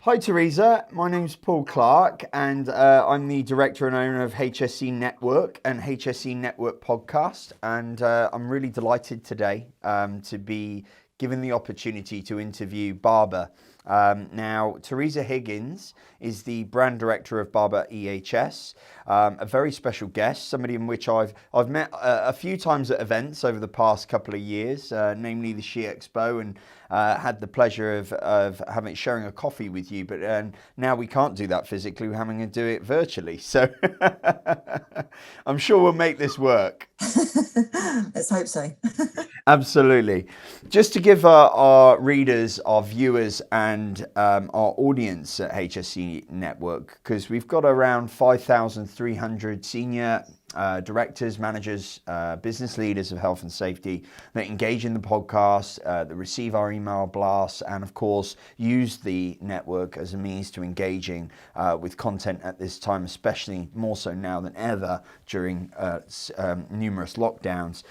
Hi Teresa, my name's Paul Clark and I'm the director and owner of HSE Network and HSE Network podcast, and I'm really delighted today to be given the opportunity to interview Barbour. Now, Teresa Higgins is the brand director of Barbour EHS, a very special guest, somebody in which I've met a few times at events over the past couple of years, namely the She Expo, and had the pleasure of sharing a coffee with you. But now we can't do that physically; we're having to do it virtually. So I'm sure we'll make this work. Let's hope so. Absolutely. Just to give our readers, our viewers, and our audience at HSE Network, because we've got around 5,300 senior directors, managers, business leaders of health and safety that engage in the podcast, that receive our email blasts, and of course use the network as a means to engaging with content at this time, especially more so now than ever during numerous lockdowns,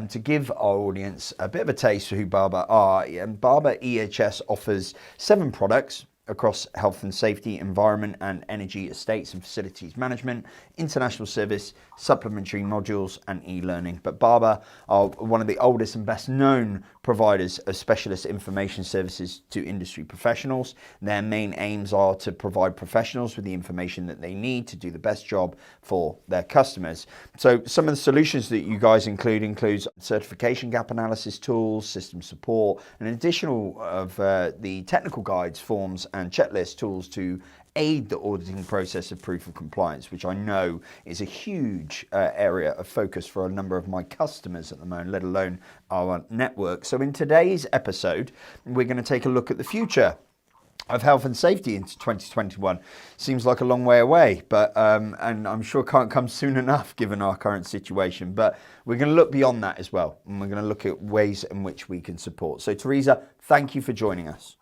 to give our audience a bit of a taste for who Barbour are. And Barbour EHS offers 7 products across health and safety, environment and energy, estates and facilities management, international service, supplementary modules and e-learning. But Barbour are one of the oldest and best known providers of specialist information services to industry professionals. Their main aims are to provide professionals with the information that they need to do the best job for their customers. So some of the solutions that you guys includes certification gap analysis tools, system support, and additional of the technical guides, forms and checklist tools to aid the auditing process of proof of compliance, which I know is a huge area of focus for a number of my customers at the moment, let alone our network. So in today's episode, we're going to take a look at the future of health and safety into 2021. Seems like a long way away, but and I'm sure can't come soon enough given our current situation. But we're going to look beyond that as well, and we're going to look at ways in which we can support. So Teresa, thank you for joining us.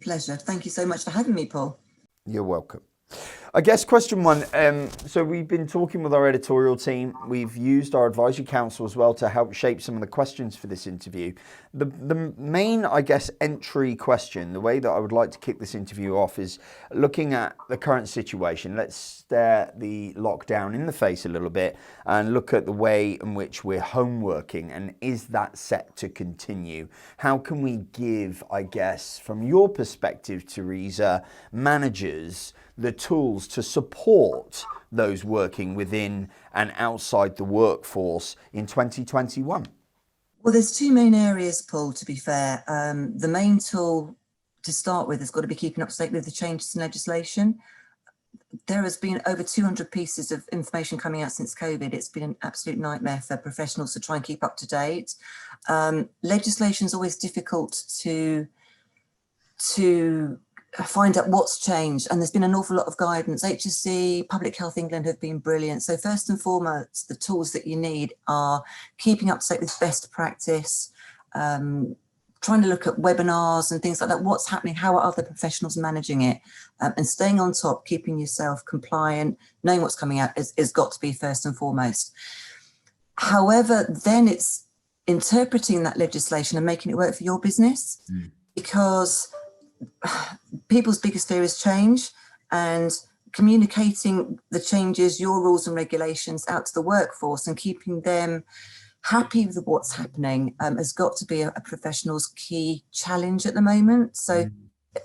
Pleasure. Thank you so much for having me, Paul. You're welcome. I guess question one, so we've been talking with our editorial team. We've used our advisory council as well to help shape some of the questions for this interview. The main, I guess, entry question, the way that I would like to kick this interview off is looking at the current situation. Let's stare the lockdown in the face a little bit and look at the way in which we're home working, and is that set to continue? How can we give, I guess, from your perspective, Teresa, managers the tools to support those working within and outside the workforce in 2021? Well, there's 2 main areas, Paul, to be fair. The main tool to start with has got to be keeping up to date with the changes in legislation. There has been over 200 pieces of information coming out since COVID. It's been an absolute nightmare for professionals to try and keep up to date. Legislation is always difficult to find out what's changed, and there's been an awful lot of guidance. HSE, Public Health England have been brilliant. So first and foremost, the tools that you need are keeping up to date with best practice, trying to look at webinars and things like that. What's happening? How are other professionals managing it? And staying on top, keeping yourself compliant, knowing what's coming out is got to be first and foremost. However, then it's interpreting that legislation and making it work for your business, because people's biggest fear is change, and communicating the changes, your rules and regulations out to the workforce and keeping them happy with what's happening has got to be a professional's key challenge at the moment. So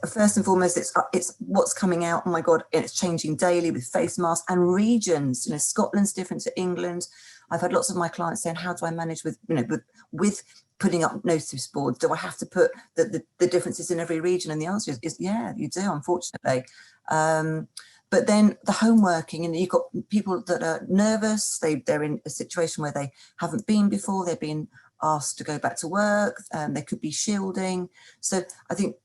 first and foremost, it's what's coming out. Oh my God, it's changing daily with face masks and regions. You know, Scotland's different to England. I've had lots of my clients saying, how do I manage with putting up notice boards? Do I have to put the differences in every region? And the answer is yeah, you do, unfortunately. But then the home working, and you've got people that are nervous. They're in a situation where they haven't been before. They're being asked to go back to work. They could be shielding. So I think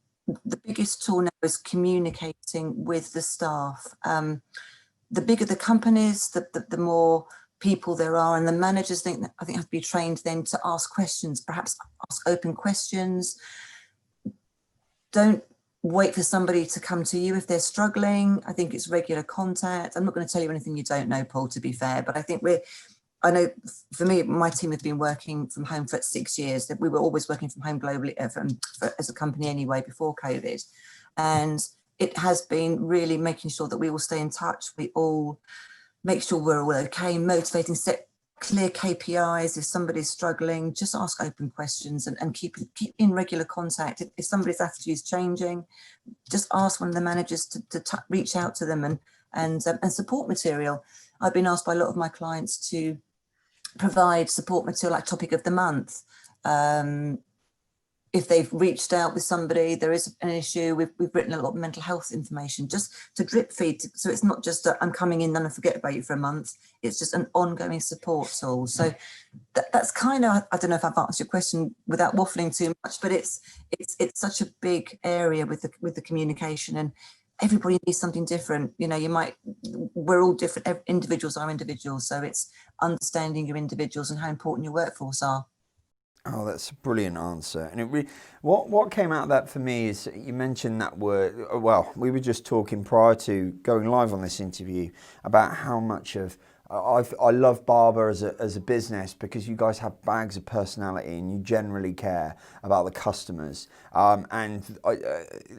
the biggest tool now is communicating with the staff. The bigger the companies, the more people there are, and the managers I think have to be trained then to ask questions, perhaps ask open questions. Don't wait for somebody to come to you if they're struggling. I think it's regular contact. I'm not going to tell you anything you don't know, Paul, to be fair, but I think I know for me, my team have been working from home for 6 years. We were always working from home globally as a company anyway before COVID. And it has been really making sure that we all stay in touch. We all make sure we're all okay, motivating, set clear KPIs. If somebody's struggling, just ask open questions and keep in regular contact. If somebody's attitude is changing, just ask one of the managers to reach out to them and support material. I've been asked by a lot of my clients to provide support material like topic of the month. If they've reached out with somebody, there is an issue, we've written a lot of mental health information just to drip feed. So it's not just I'm coming in and I forget about you for a month. It's just an ongoing support tool. So that's kind of, I don't know if I've answered your question without waffling too much, but it's such a big area with the communication, and everybody needs something different. You know, we're all different. Individuals are individuals. So it's understanding your individuals and how important your workforce are. Oh, that's a brilliant answer. And what came out of that for me is you mentioned that word. Well, we were just talking prior to going live on this interview about how much of I love Barbour as a business, because you guys have bags of personality and you generally care about the customers.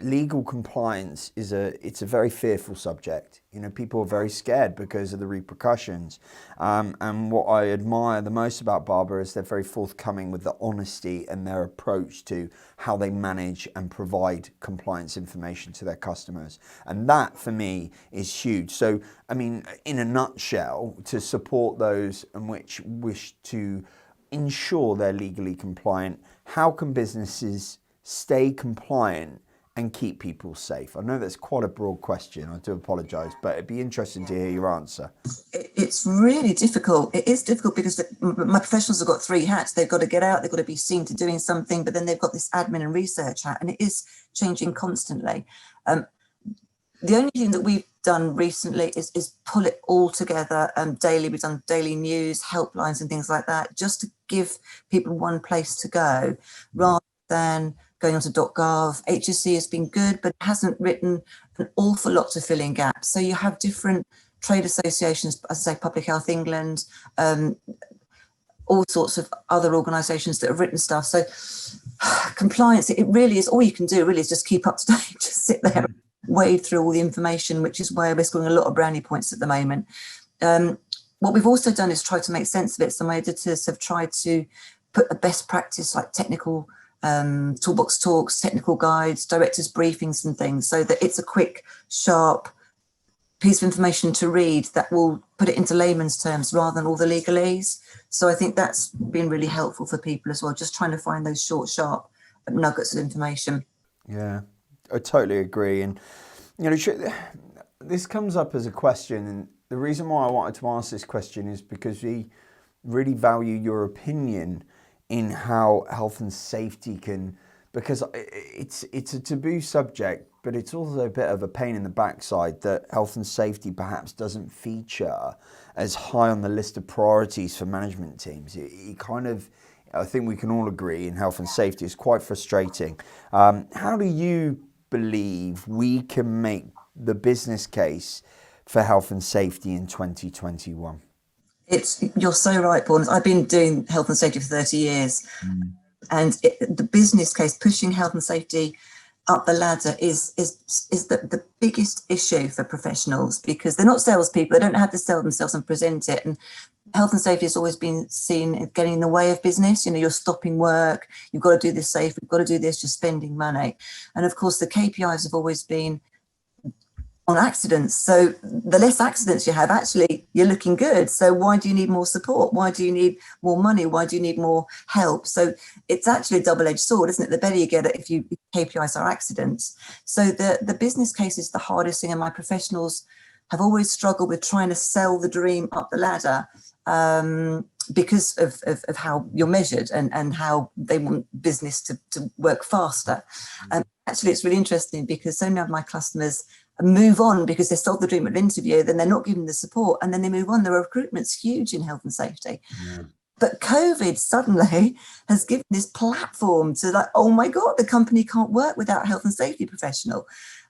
Legal compliance it's a very fearful subject. You know, people are very scared because of the repercussions. And what I admire the most about Barbour is they're very forthcoming with the honesty and their approach to how they manage and provide compliance information to their customers. And that for me is huge. So, I mean, in a nutshell, to support those in which wish to ensure they're legally compliant, how can businesses stay compliant and keep people safe? I know that's quite a broad question. I do apologise, but it'd be interesting to hear your answer. It's really difficult. It is difficult because my professionals have got three hats. They've got to get out, they've got to be seen to doing something, but then they've got this admin and research hat, and it is changing constantly. The only thing that we've done recently is pull it all together daily. We've done daily news, helplines and things like that, just to give people one place to go rather than going on to .gov. HSC has been good, but it hasn't written an awful lot to fill in gaps. So you have different trade associations, as I say, Public Health England, all sorts of other organisations that have written stuff. So compliance, it really is, all you can do really is just keep up to date, just sit there, wade through all the information, which is where we're scoring a lot of brownie points at the moment. What we've also done is try to make sense of it. So my editors have tried to put a best practice like technical toolbox talks, technical guides, directors briefings and things, so that it's a quick, sharp piece of information to read that will put it into layman's terms rather than all the legalese. So I think that's been really helpful for people as well, just trying to find those short, sharp nuggets of information. Yeah, I totally agree. And, you know, this comes up as a question, and the reason why I wanted to ask this question is because we really value your opinion in how health and safety can, because it's a taboo subject, but it's also a bit of a pain in the backside that health and safety perhaps doesn't feature as high on the list of priorities for management teams. It kind of, I think we can all agree, in health and safety is quite frustrating. How do you believe we can make the business case for health and safety in 2021? You're so right, Paul. I've been doing health and safety for 30 years. And the business case, pushing health and safety up the ladder is the biggest issue for professionals, because they're not salespeople. They don't have to sell themselves and present it. And health and safety has always been seen as getting in the way of business. You know, you're stopping work, you've got to do this safe, you've got to do this, you're spending money. And of course, the KPIs have always been on accidents. So the less accidents you have, actually, you're looking good. So why do you need more support? Why do you need more money? Why do you need more help? So it's actually a double-edged sword, isn't it? The better you get it if KPIs are accidents. So the business case is the hardest thing, and my professionals have always struggled with trying to sell the dream up the ladder because of how you're measured and how they want business to work faster. Actually, it's really interesting because so many of my customers move on because they sold the dream at an interview, then they're not given the support, and then they move on. The recruitment's huge in health and safety. Yeah. But COVID suddenly has given this platform to, like, oh my God, the company can't work without a health and safety professional.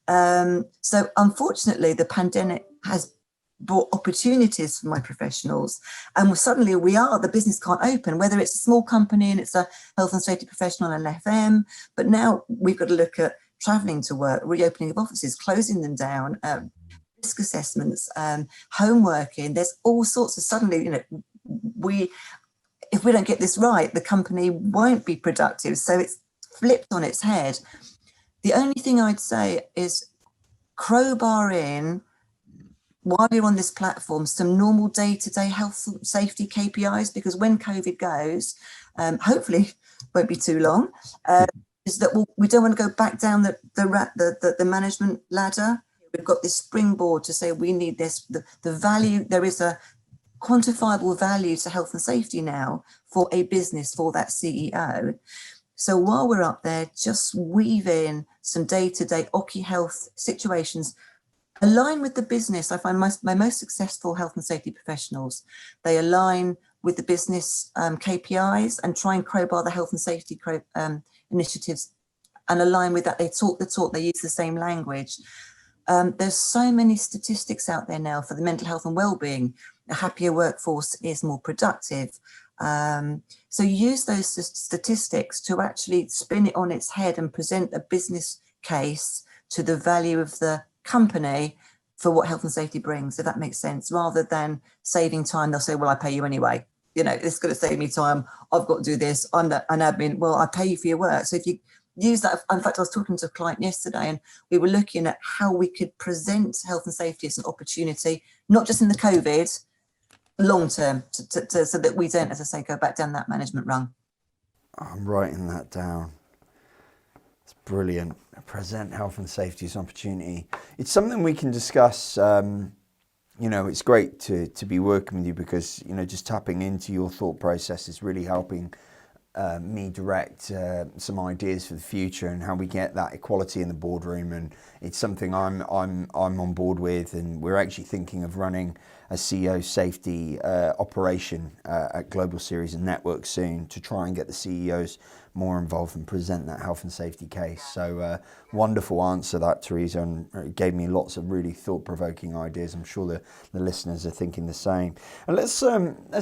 So unfortunately, the pandemic has brought opportunities for my professionals, and suddenly the business can't open, whether it's a small company and it's a health and safety professional and an FM, but now we've got to look at travelling to work, reopening of offices, closing them down, risk assessments, home working. There's all sorts of, suddenly, you know, if we don't get this right, the company won't be productive. So it's flipped on its head. The only thing I'd say is crowbar in, while you're on this platform, some normal day-to-day health and safety KPIs, because when COVID goes, hopefully won't be too long, is that we don't want to go back down the management ladder. We've got this springboard to say we need this, the value, there is a quantifiable value to health and safety now for a business, for that CEO. So while we're up there, just weave in some day-to-day Oki health situations, align with the business. I find my most successful health and safety professionals, they align with the business KPIs and try and crowbar the health and safety initiatives and align with that. They talk the talk, they use the same language. There's so many statistics out there now for the mental health and well-being. A happier workforce is more productive. So use those statistics to actually spin it on its head and present a business case to the value of the company for what health and safety brings, if that makes sense. Rather than saving time, they'll say, well, I pay you anyway. You know, it's going to save me time. I've got to do this. I'm an admin. Well, I pay you for your work. So if you use that, in fact, I was talking to a client yesterday and we were looking at how we could present health and safety as an opportunity, not just in the COVID, long term, so that we don't, as I say, go back down that management rung. I'm writing that down. It's brilliant. Present health and safety as an opportunity. It's something we can discuss. You know, it's great to be working with you because, you know, just tapping into your thought process is really helping me direct some ideas for the future and how we get that equality in the boardroom. And it's something I'm on board with, and we're actually thinking of running a CEO safety operation at Global Series and Network soon to try and get the CEOs more involved and present that health and safety case. So wonderful answer that, Teresa, and it gave me lots of really thought-provoking ideas. I'm sure the listeners are thinking the same. And let's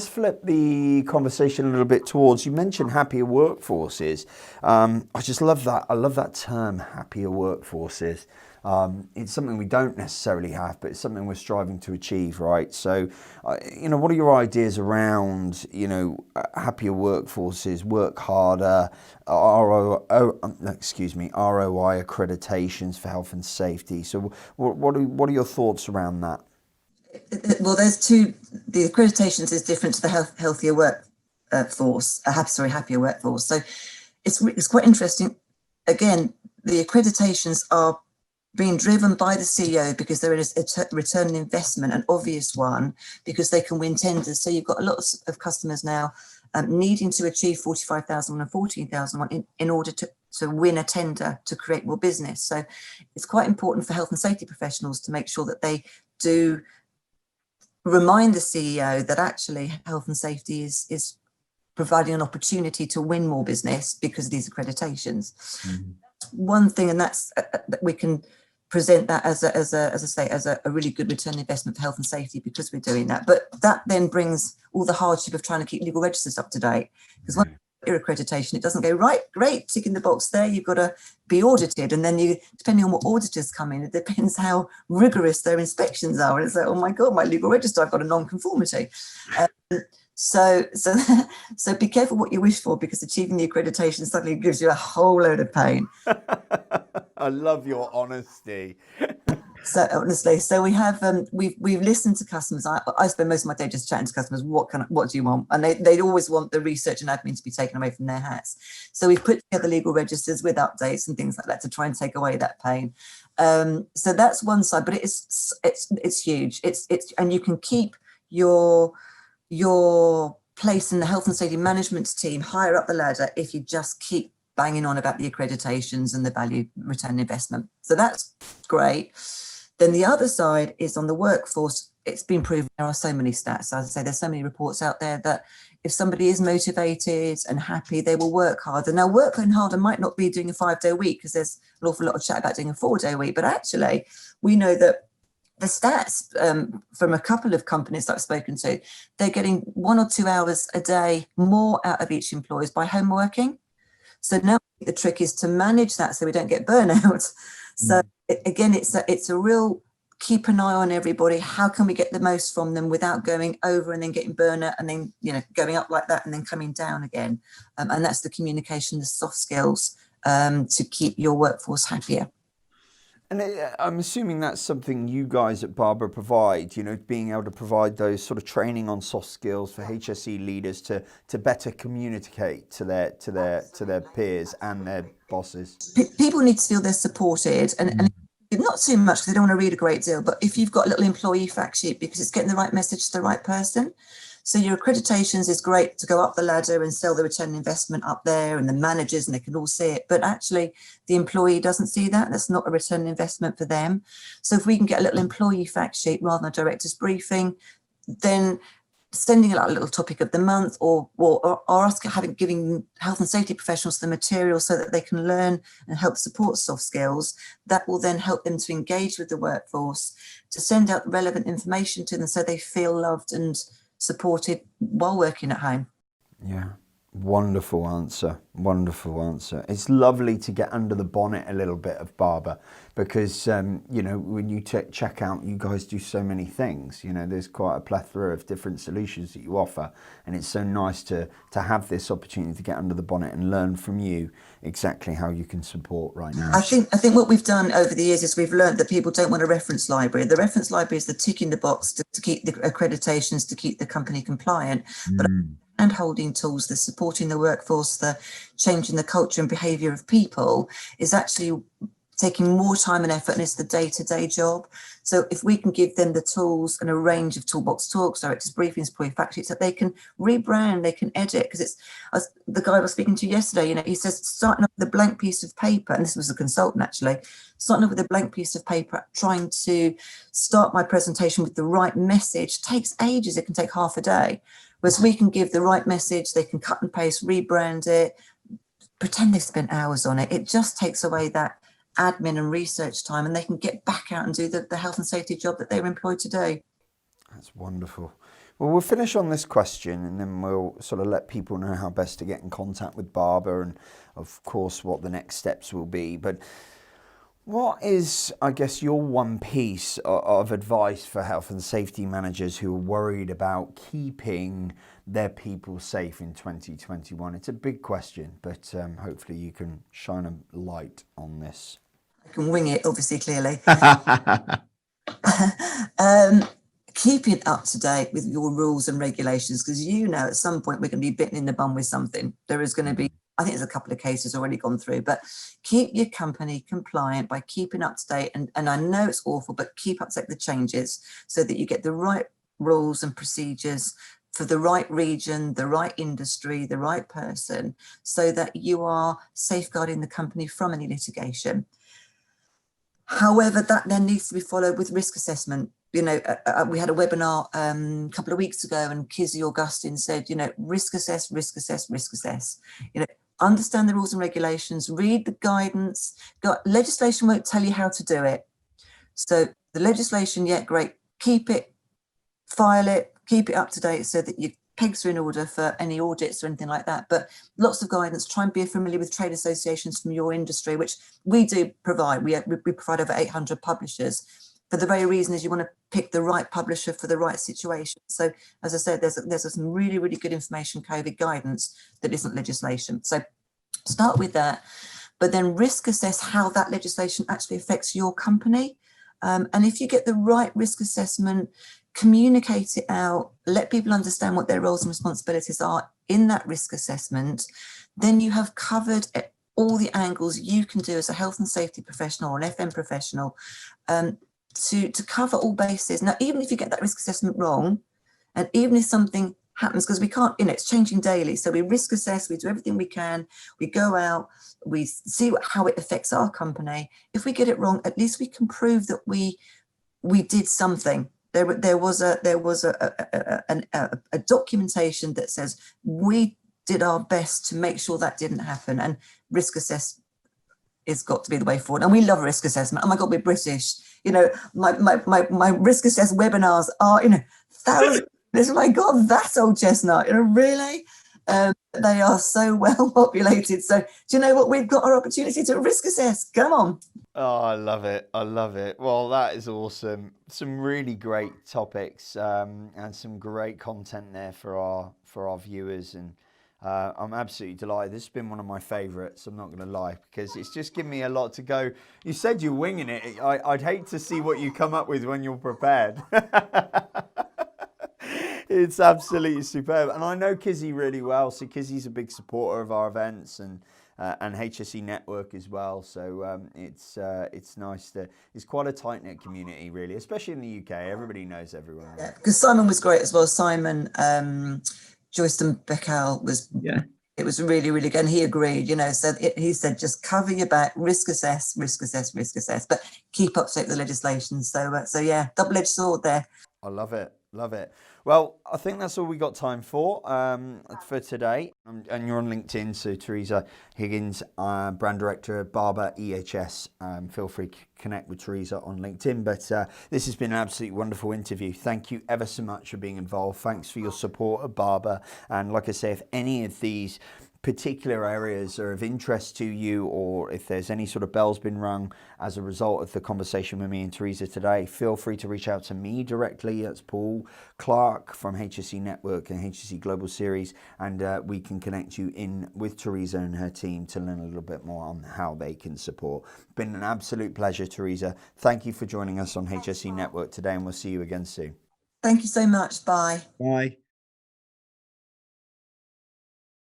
flip the conversation a little bit towards, you mentioned happier workforces. I just love that. I love that term, happier workforces. It's something we don't necessarily have, but it's something we're striving to achieve, right? So, you know, what are your ideas around, you know, happier workforces, work harder, ROI accreditations for health and safety? So what are your thoughts around that? Well, there's two. The accreditations is different to the healthier workforce, happier workforce. So it's quite interesting. Again, the accreditations are being driven by the CEO because there is a return on investment, an obvious one, because they can win tenders. So you've got a lot of customers now needing to achieve 45,000 and 14,000 in order to win a tender to create more business. So it's quite important for health and safety professionals to make sure that they do remind the CEO that actually health and safety is providing an opportunity to win more business because of these accreditations. Mm-hmm. One thing, and that's that we can present that as a really good return on investment for health and safety because we're doing that. But that then brings all the hardship of trying to keep legal registers up to date, because once your accreditation, it doesn't go right, great, ticking the box there, you've got to be audited, and then you, depending on what auditors come in, it depends how rigorous their inspections are, and it's like, oh my god, my legal register, I've got a non-conformity. So be careful what you wish for, because achieving the accreditation suddenly gives you a whole load of pain. I love your honesty. So honestly, so we have we've listened to customers. I spend most of my day just chatting to customers. What do you want? And they always want the research and admin to be taken away from their hats. So we've put together legal registers with updates and things like that to try and take away that pain. So that's one side, but it's huge. It's and you can keep your place in the health and safety management team higher up the ladder if you just keep banging on about the accreditations and the value return investment. So that's great. Then the other side is on the workforce. It's been proven there are so many stats. As I say, there's so many reports out there that if somebody is motivated and happy, they will work harder. Now, working harder might not be doing a 5-day week, because there's an awful lot of chat about doing a 4-day week. But actually, we know that the stats from a couple of companies that I've spoken to, they're getting 1 or 2 hours a day more out of each employee by home working. So now the trick is to manage that so we don't get burnout. So again, it's a real keep an eye on everybody. How can we get the most from them without going over and then getting burnout and then, you know, going up like that and then coming down again? And that's the communication, the soft skills to keep your workforce happier. And I'm assuming that's something you guys at Barbour provide, you know, being able to provide those sort of training on soft skills for HSE leaders to better communicate to their peers and their bosses. People need to feel they're supported, and not too much because they don't want to read a great deal, but if you've got a little employee fact sheet, because it's getting the right message to the right person. So your accreditations is great to go up the ladder and sell the return on investment up there and the managers, and they can all see it. But actually the employee doesn't see that. That's not a return on investment for them. So if we can get a little employee fact sheet rather than a director's briefing, then sending out a little topic of the month or us giving health and safety professionals the material so that they can learn and help support soft skills, that will then help them to engage with the workforce, to send out relevant information to them so they feel loved and supported while working at home. Yeah. Wonderful answer. Wonderful answer. It's lovely to get under the bonnet a little bit of Barbour because, you know, when you check out, you guys do so many things. You know, there's quite a plethora of different solutions that you offer. And it's so nice to have this opportunity to get under the bonnet and learn from you exactly how you can support right now. I think what we've done over the years is we've learned that people don't want a reference library. The reference library is the tick in the box to keep the accreditations, to keep the company compliant. But and holding tools, the supporting the workforce, the changing the culture and behaviour of people is actually taking more time and effort, and it's the day-to-day job. So if we can give them the tools and a range of toolbox talks, directors briefings, employee fact sheets, that they can rebrand, they can edit, because it's the guy I was speaking to yesterday, you know, he says starting off with a blank piece of paper, and this was a consultant actually, starting off with a blank piece of paper, trying to start my presentation with the right message takes ages. It can take half a day. Whereas we can give the right message, they can cut and paste, rebrand it, pretend they've spent hours on it. It just takes away that admin and research time, and they can get back out and do the health and safety job that they were employed to do. That's wonderful. Well, we'll finish on this question and then we'll sort of let people know how best to get in contact with Barbour and, of course, what the next steps will be. But what is, I guess, your one piece of advice for health and safety managers who are worried about keeping their people safe in 2021? It's a big question, but hopefully you can shine a light on this. I can wing it, obviously, clearly. Keeping up to date with your rules and regulations, because you know at some point we're going to be bitten in the bum with something. There is going to be, I think there's a couple of cases already gone through, but keep your company compliant by keeping up to date. And I know it's awful, but keep up to date with the changes so that you get the right rules and procedures for the right region, the right industry, the right person, so that you are safeguarding the company from any litigation. However, that then needs to be followed with risk assessment. You know, we had a webinar a couple of weeks ago, and Kizzy Augustine said, you know, risk assess, risk assess, risk assess. You know, understand the rules and regulations, read the guidance. Legislation won't tell you how to do it. So the legislation, yeah, great. Keep it, file it, keep it up to date so that your pegs are in order for any audits or anything like that. But lots of guidance. Try and be familiar with trade associations from your industry, which we do provide. We provide over 800 publishers. For the very reason is you want to pick the right publisher for the right situation. So as I said, there's some really, really good information, COVID guidance that isn't legislation. So start with that, but then risk assess how that legislation actually affects your company. And if you get the right risk assessment, communicate it out, let people understand what their roles and responsibilities are in that risk assessment, then you have covered all the angles you can do as a health and safety professional or an FM professional to cover all bases. Now, even if you get that risk assessment wrong, and even if something happens, because we can't, you know, it's changing daily. So we risk assess, we do everything we can, we go out, we see how it affects our company. If we get it wrong, at least we can prove that we did something. There was a documentation that says we did our best to make sure that didn't happen, and risk assess it's got to be the way forward. And we love risk assessment. Oh my God, we're British. You know, my risk assess webinars are, you know, thousands. Oh my God, that's old chestnut. You know, really? They are so well populated. So do you know what? We've got our opportunity to risk assess. Come on. Oh, I love it. I love it. Well, that is awesome. Some really great topics and some great content there for our viewers. And I'm absolutely delighted. This has been one of my favourites, I'm not going to lie, because it's just given me a lot to go. You said you're winging it. I'd hate to see what you come up with when you're prepared. It's absolutely superb. And I know Kizzy really well. So Kizzy's a big supporter of our events and HSE Network as well. So it's nice to, it's quite a tight-knit community really, especially in the UK. Everybody knows everyone. Yeah, because Simon was great as well. Simon, Joyston Beccal was, it was really, really good. And he agreed, you know, so he said, just cover your back, risk assess, but keep up to date with the legislation. So yeah, double-edged sword there. I love it. Love it. Well, I think that's all we got time for today. And you're on LinkedIn, so Teresa Higgins, Brand Director at Barbour EHS. Feel free to connect with Teresa on LinkedIn. But this has been an absolutely wonderful interview. Thank you ever so much for being involved. Thanks for your support of Barbour. And like I say, if any of these particular areas are of interest to you, or if there's any sort of bells been rung as a result of the conversation with me and Teresa today, feel free to reach out to me directly. That's Paul Clark from HSE Network and HSE Global Series, and we can connect you in with Teresa and her team to learn a little bit more on how they can support. Been an absolute pleasure, Teresa. Thank you for joining us on HSE Network today, and we'll see you again soon. Thank you so much. Bye. Bye.